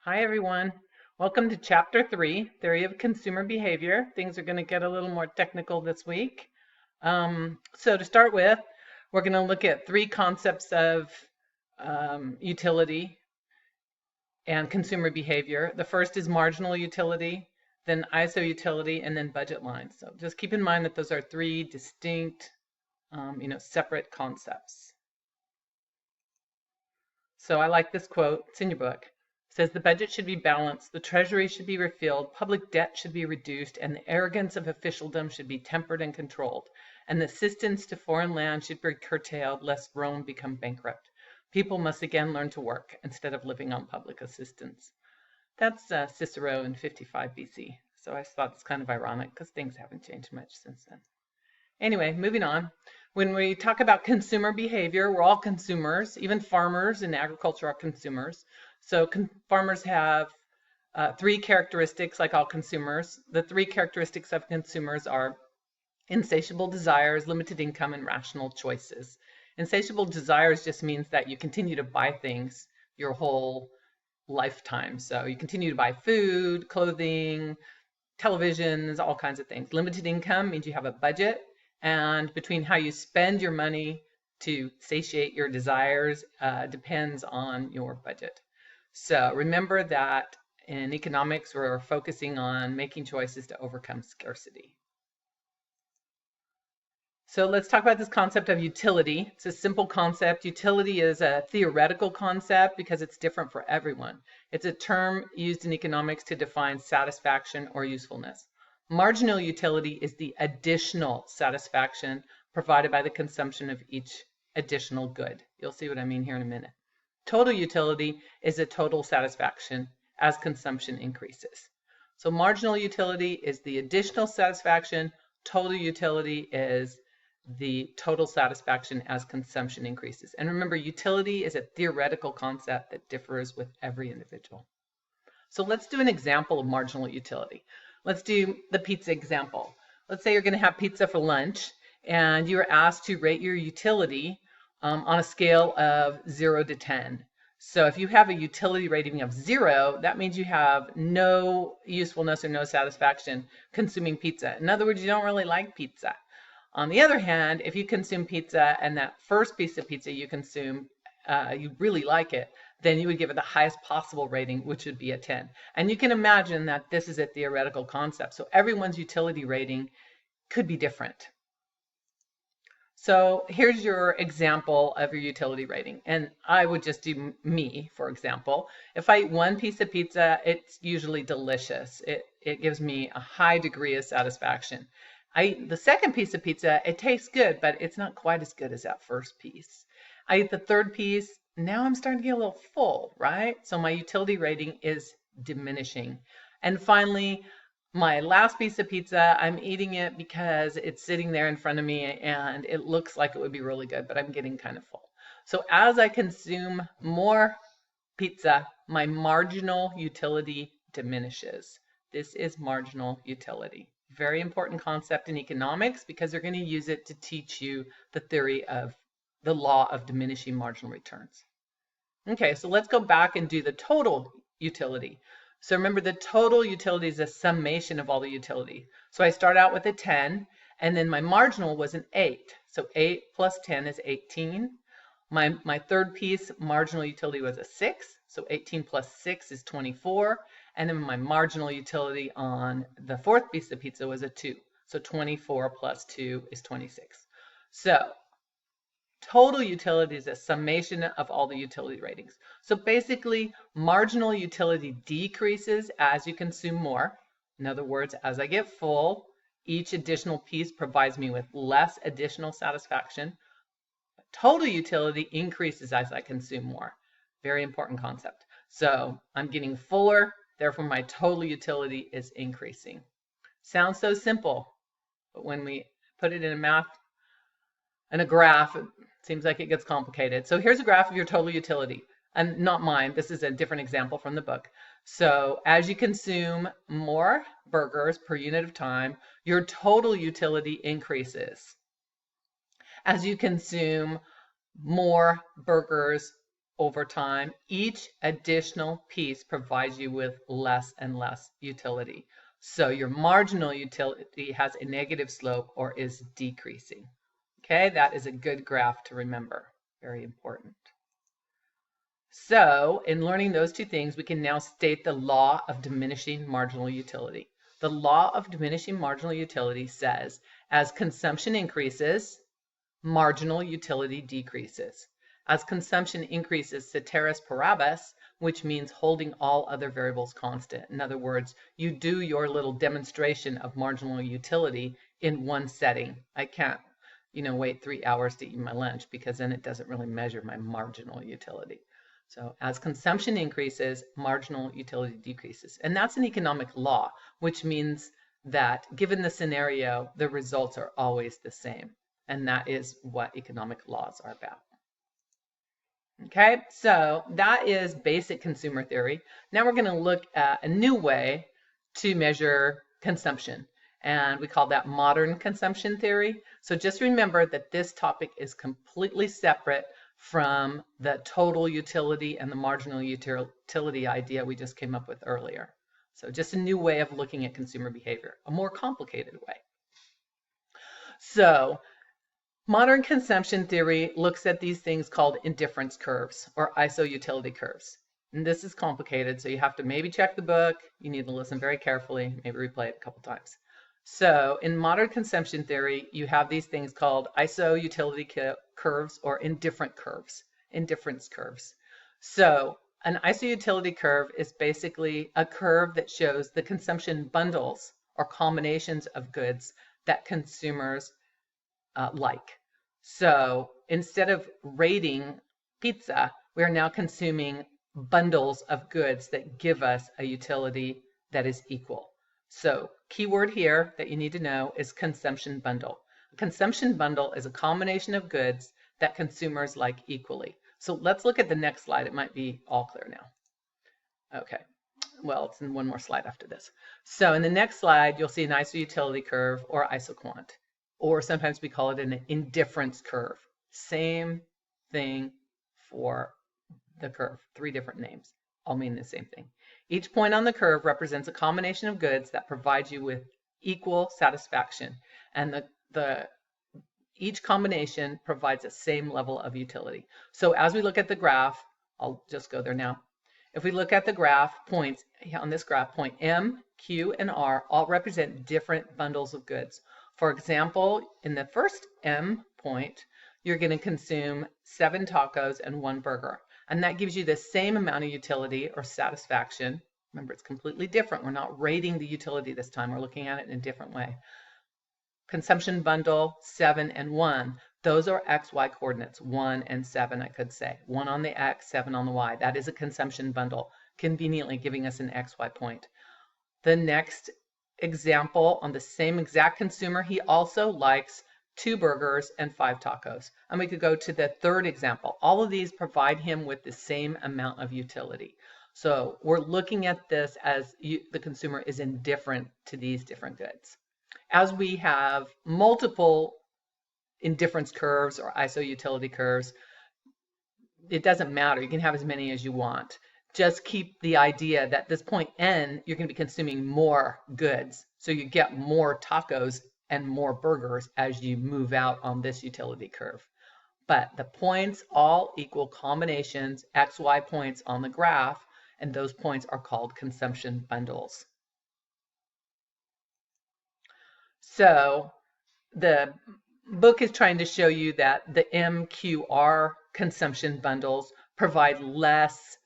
Hi, everyone. Welcome to Chapter 3, Theory of Consumer Behavior. Things are going to get a little more technical this week. So to start with, we're going to look at three concepts of utility and consumer behavior. The first is marginal utility, then ISO utility, and then budget lines. So just keep in mind that those are three distinct, separate concepts. So I like this quote. It's in your book. It says the budget should be balanced, the treasury should be refilled, public debt should be reduced, and the arrogance of officialdom should be tempered and controlled, and the assistance to foreign land should be curtailed lest Rome become bankrupt. People must again learn to work instead of living on public assistance. That's Cicero in 55 BC. So I thought it's kind of ironic because things haven't changed much since then. Anyway, moving on. When we talk about consumer behavior, we're all consumers. Even farmers in agriculture are consumers. So farmers have three characteristics like all consumers. The three characteristics of consumers are insatiable desires, limited income, and rational choices. Insatiable desires just means that you continue to buy things your whole lifetime. So you continue to buy food, clothing, televisions, all kinds of things. Limited income means you have a budget, and between how you spend your money to satiate your desires depends on your budget. So remember that in economics, we're focusing on making choices to overcome scarcity. So let's talk about this concept of utility. It's a simple concept. Utility is a theoretical concept because it's different for everyone. It's a term used in economics to define satisfaction or usefulness. Marginal utility is the additional satisfaction provided by the consumption of each additional good. You'll see what I mean here in a minute. Total utility is a total satisfaction as consumption increases. So marginal utility is the additional satisfaction. Total utility is the total satisfaction as consumption increases. And remember, utility is a theoretical concept that differs with every individual. So let's do an example of marginal utility. Let's do the pizza example. Let's say you're going to have pizza for lunch and you are asked to rate your utility on a scale of 0 to 10. So if you have a utility rating of 0, that means you have no usefulness or no satisfaction consuming pizza. In other words, you don't really like pizza. On the other hand, if you consume pizza and that first piece of pizza you consume, you really like it, then you would give it the highest possible rating, which would be a 10. And you can imagine that this is a theoretical concept. So everyone's utility rating could be different. So here's your example of your utility rating. And I would just do me, for example. If I eat one piece of pizza, it's usually delicious. It gives me a high degree of satisfaction. I eat the second piece of pizza, it tastes good, but it's not quite as good as that first piece. I eat the third piece, now I'm starting to get a little full, right? So my utility rating is diminishing. And finally, my last piece of pizza, I'm eating it because it's sitting there in front of me and it looks like it would be really good, but I'm getting kind of full. So as I consume more pizza, my marginal utility diminishes. This is marginal utility. Very important concept in economics because they're going to use it to teach you the theory of the law of diminishing marginal returns. Okay, so let's go back and do the total utility. So remember, the total utility is a summation of all the utility. So I start out with a 10, and then my marginal was an 8. So 8 plus 10 is 18. My third piece, marginal utility, was a 6. So 18 plus 6 is 24. And then my marginal utility on the fourth piece of pizza was a 2. So 24 plus 2 is 26. So total utility is a summation of all the utility ratings. So basically, marginal utility decreases as you consume more. In other words, as I get full, each additional piece provides me with less additional satisfaction. Total utility increases as I consume more. Very important concept. So I'm getting fuller, therefore my total utility is increasing. Sounds so simple, but when we put it in a graph, it seems like it gets complicated. So here's a graph of your total utility. And not mine, this is a different example from the book. So as you consume more burgers per unit of time, your total utility increases. As you consume more burgers over time, each additional piece provides you with less and less utility. So your marginal utility has a negative slope or is decreasing. Okay, that is a good graph to remember. Very important. So in learning those two things, we can now state the law of diminishing marginal utility. The law of diminishing marginal utility says, as consumption increases, marginal utility decreases. As consumption increases ceteris paribus, which means holding all other variables constant. In other words, you do your little demonstration of marginal utility in one setting. I can't, wait 3 hours to eat my lunch because then it doesn't really measure my marginal utility. So as consumption increases, marginal utility decreases. And that's an economic law, which means that given the scenario, the results are always the same. And that is what economic laws are about. Okay, so that is basic consumer theory. Now we're going to look at a new way to measure consumption. And we call that modern consumption theory. So just remember that this topic is completely separate from the total utility and the marginal utility idea we just came up with earlier. So just a new way of looking at consumer behavior, a more complicated way. So modern consumption theory looks at these things called indifference curves or iso-utility curves. And this is complicated, so you have to maybe check the book. You need to listen very carefully, maybe replay it a couple times. So in modern consumption theory, you have these things called iso-utility curves or indifference curves. So an iso-utility curve is basically a curve that shows the consumption bundles or combinations of goods that consumers like. So instead of rating pizza, we are now consuming bundles of goods that give us a utility that is equal. So keyword here that you need to know is consumption bundle. A consumption bundle is a combination of goods that consumers like equally. So let's look at the next slide. It might be all clear now. Okay. Well, it's in one more slide after this. So in the next slide, you'll see an iso-utility curve or isoquant, or sometimes we call it an indifference curve. Same thing for the curve, 3 different names, all mean the same thing. Each point on the curve represents a combination of goods that provide you with equal satisfaction, and each combination provides the same level of utility. So as we look at the graph, I'll just go there now. If we look at the graph, points on this graph, point M, Q, and R all represent different bundles of goods. For example, in the first M point, you're going to consume 7 tacos and 1 burger. And that gives you the same amount of utility or satisfaction. Remember, it's completely different. We're not rating the utility this time. We're looking at it in a different way. Consumption bundle 7 and 1. Those are XY coordinates, 1 and 7, I could say. 1 on the X, 7 on the Y. That is a consumption bundle, conveniently giving us an XY point. The next example on the same exact consumer, he also likes 2 burgers and 5 tacos. And we could go to the third example. All of these provide him with the same amount of utility. So we're looking at this as the consumer is indifferent to these different goods. As we have multiple indifference curves or iso-utility curves, it doesn't matter. You can have as many as you want. Just keep the idea that this point N, you're going to be consuming more goods. So you get more tacos and more burgers as you move out on this utility curve. But the points all equal combinations, XY points on the graph, and those points are called consumption bundles. So the book is trying to show you that the MQR consumption bundles provide less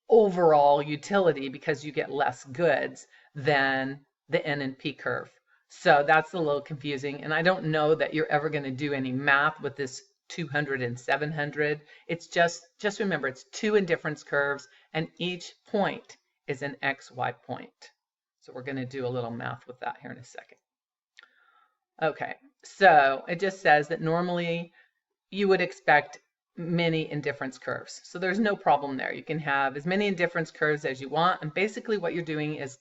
overall utility because you get less goods than the N and P curve. So that's a little confusing. And I don't know that you're ever going to do any math with this 200 and 700. It's just remember, it's 2 indifference curves, and each point is an XY point. So we're going to do a little math with that here in a second. Okay, so it just says that normally you would expect many indifference curves. So there's no problem there. You can have as many indifference curves as you want, and basically what you're doing is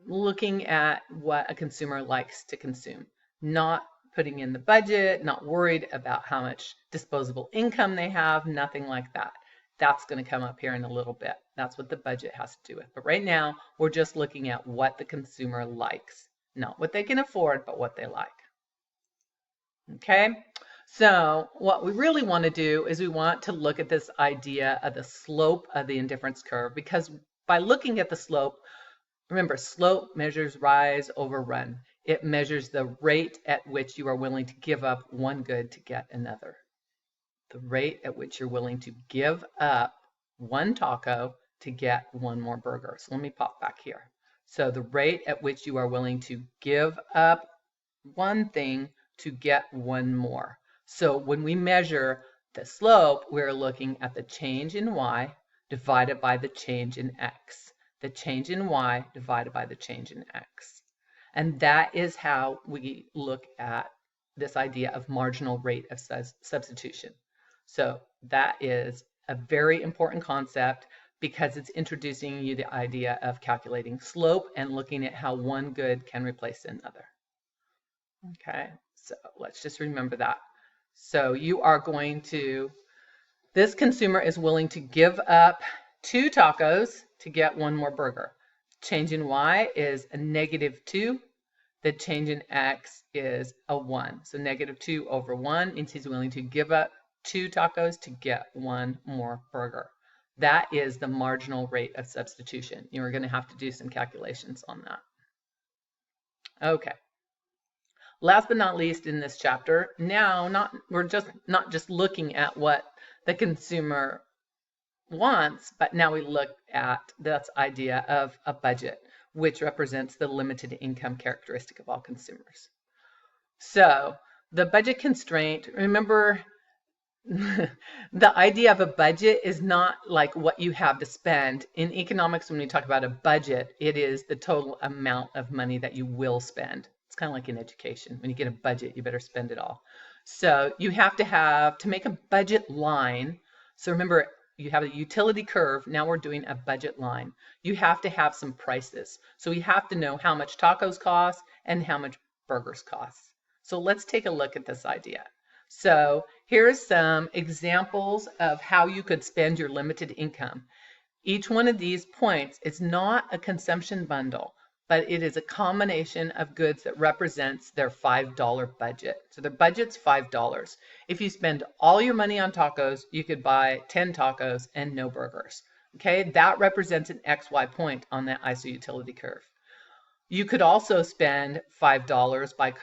looking at what a consumer likes to consume, not putting in the budget, not worried about how much disposable income they have, nothing like that. That's going to come up here in a little bit. That's what the budget has to do with. But right now, we're just looking at what the consumer likes. Not what they can afford, but what they like. Okay? So what we really want to do is we want to look at this idea of the slope of the indifference curve, because by looking at the slope, remember, slope measures rise over run. It measures the rate at which you are willing to give up one good to get another. The rate at which you're willing to give up one taco to get one more burger. So let me pop back here. So the rate at which you are willing to give up one thing to get one more. So when we measure the slope, we're looking at the change in y divided by the change in x. The change in y divided by the change in x. And that is how we look at this idea of marginal rate of substitution. So that is a very important concept because it's introducing you the idea of calculating slope and looking at how one good can replace another. Okay, so let's just remember that. So you are going to, this consumer is willing to give up 2 tacos to get one more burger. Change in y is a -2. The change in x is a 1. So -2 over 1 means he's willing to give up 2 tacos to get one more burger. That is the marginal rate of substitution. You're going to have to do some calculations on that. Okay. Last but not least in this chapter, now we're not just looking at what the consumer wants, but now we look at this idea of a budget, which represents the limited income characteristic of all consumers. So the budget constraint, remember, the idea of a budget is not like what you have to spend. In economics, when we talk about a budget, it is the total amount of money that you will spend. It's kind of like in education. When you get a budget, you better spend it all. So you have to make a budget line. So remember, you have a utility curve. Now we're doing a budget line. You have to have some prices. So we have to know how much tacos cost and how much burgers cost. So let's take a look at this idea. So here's some examples of how you could spend your limited income. Each one of these points is not a consumption bundle, but it is a combination of goods that represents their $5 budget. So their budget's $5. If you spend all your money on tacos, you could buy 10 tacos and no burgers. Okay, that represents an XY point on that ISO utility curve. You could also spend $5 by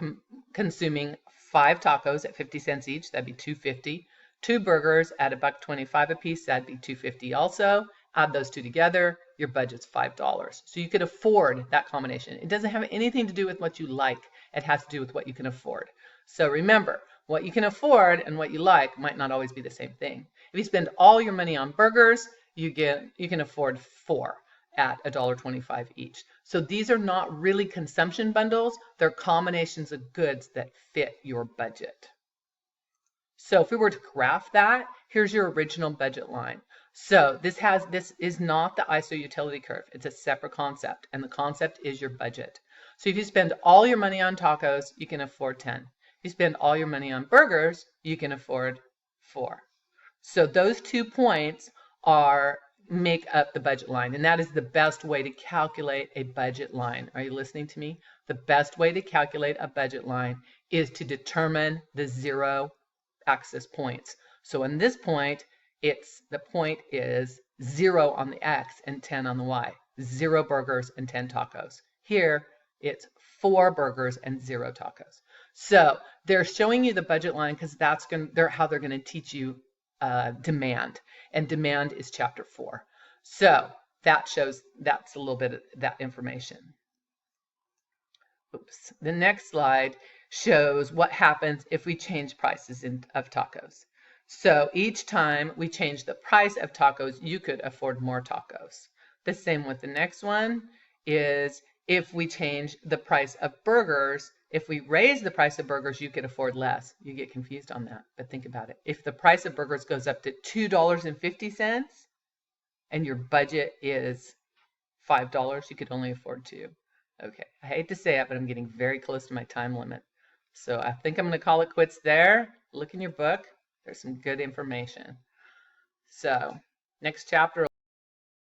consuming 5 tacos at 50 cents each, that'd be $2.50. 2 burgers at $1.25 a piece, that'd be $2.50 also. Add those two together, your budget's $5. So you could afford that combination. It doesn't have anything to do with what you like. It has to do with what you can afford. So remember, what you can afford and what you like might not always be the same thing. If you spend all your money on burgers, you can afford 4 at $1.25 each. So these are not really consumption bundles. They're combinations of goods that fit your budget. So if we were to graph that, here's your original budget line. So this is not the ISO utility curve. It's a separate concept, and the concept is your budget. So if you spend all your money on tacos, you can afford 10. If you spend all your money on burgers, you can afford 4. So those 2 points make up the budget line, and that is the best way to calculate a budget line. Are you listening to me? The best way to calculate a budget line is to determine the 0 axis points. So in this point, the point is 0 on the X and 10 on the Y. 0 burgers and 10 tacos. Here, it's 4 burgers and 0 tacos. So they're showing you the budget line because that's how they're going to teach you demand, and demand is chapter 4. So that's a little bit of that information. Oops. The next slide shows what happens if we change prices of tacos. So each time we change the price of tacos, you could afford more tacos. The same with the next one is if we change the price of burgers. If we raise the price of burgers, you could afford less. You get confused on that, but think about it. If the price of burgers goes up to $2.50 and your budget is $5, you could only afford 2. Okay, I hate to say it, but I'm getting very close to my time limit. So I think I'm going to call it quits there. Look in your book. There's some good information. So next chapter